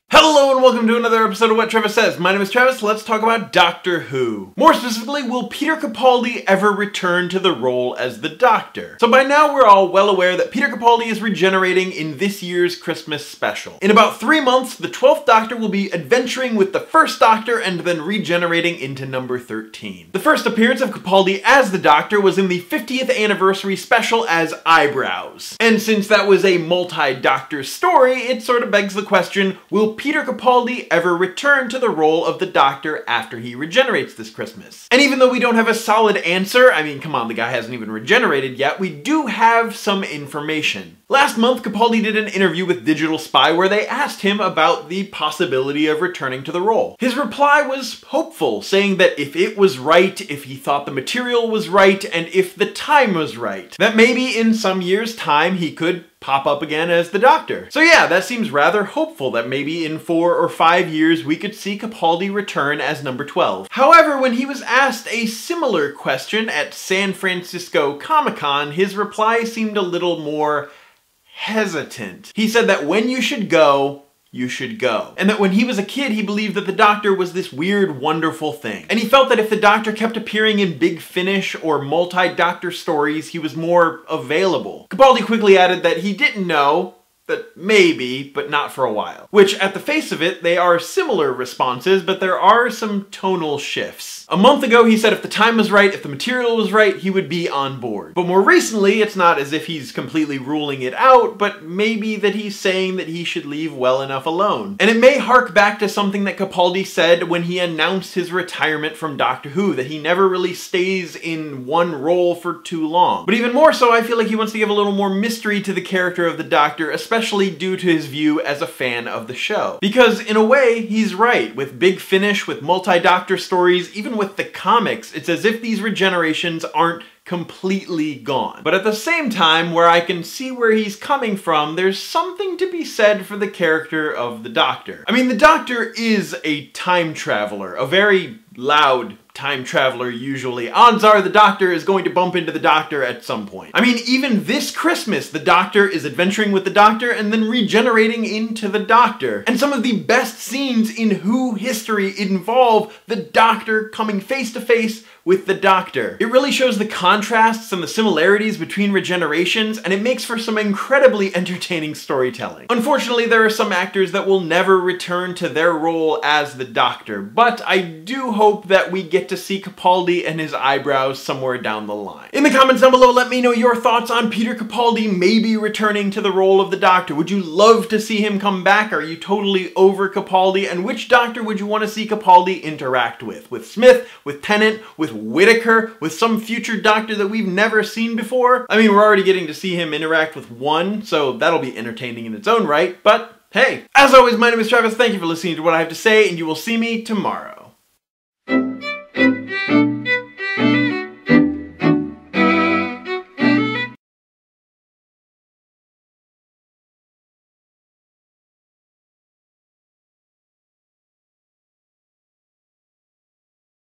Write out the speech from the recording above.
Hello and welcome to another episode of What Travis Says. My name is Travis. Let's talk about Doctor Who. More specifically, will Peter Capaldi ever return to the role as the Doctor? So by now we're all well aware that Peter Capaldi is regenerating in this year's Christmas special. In about 3 months, the 12th Doctor will be adventuring with the first Doctor and then regenerating into number 13. The first appearance of Capaldi as the Doctor was in the 50th anniversary special as Eyebrows. And since that was a multi-Doctor story, it sort of begs the question, will Peter Capaldi ever return to the role of the Doctor after he regenerates this Christmas? And even though we don't have a solid answer, I mean, come on, the guy hasn't even regenerated yet, we do have some information. Last month, Capaldi did an interview with Digital Spy where they asked him about the possibility of returning to the role. His reply was hopeful, saying that if it was right, if he thought the material was right, and if the time was right, that maybe in some years' time he could pop up again as the Doctor. So yeah, that seems rather hopeful that maybe in 4 or 5 years we could see Capaldi return as number 12. However, when he was asked a similar question at San Francisco Comic-Con, his reply seemed a little more hesitant. He said that when you should go, you should go. And that when he was a kid, he believed that the Doctor was this weird, wonderful thing. And he felt that if the Doctor kept appearing in Big Finish or multi-Doctor stories, he was more available. Capaldi quickly added that he didn't know, that maybe, but not for a while. Which, at the face of it, they are similar responses, but there are some tonal shifts. A month ago, he said if the time was right, if the material was right, he would be on board. But more recently, it's not as if he's completely ruling it out, but maybe that he's saying that he should leave well enough alone. And it may hark back to something that Capaldi said when he announced his retirement from Doctor Who, that he never really stays in one role for too long. But even more so, I feel like he wants to give a little more mystery to the character of the Doctor, especially due to his view as a fan of the show. Because in a way, he's right. With Big Finish, with multi-Doctor stories, even with the comics, it's as if these regenerations aren't completely gone. But at the same time, where I can see where he's coming from, there's something to be said for the character of the Doctor. I mean, the Doctor is a time traveler, a very loud time traveler usually. Odds are the Doctor is going to bump into the Doctor at some point. I mean, even this Christmas, the Doctor is adventuring with the Doctor and then regenerating into the Doctor. And some of the best scenes in Who history involve the Doctor coming face to face with the Doctor. It really shows the contrasts and the similarities between regenerations, and it makes for some incredibly entertaining storytelling. Unfortunately, there are some actors that will never return to their role as the Doctor, but I do hope that we get to see Capaldi and his eyebrows somewhere down the line. In the comments down below, let me know your thoughts on Peter Capaldi maybe returning to the role of the Doctor. Would you love to see him come back? Are you totally over Capaldi? And which Doctor would you want to see Capaldi interact with? With Smith? With Tennant? With Whittaker? With some future Doctor that we've never seen before? I mean, we're already getting to see him interact with one, so that'll be entertaining in its own right, but hey. As always, my name is Travis, thank you for listening to what I have to say, and you will see me tomorrow.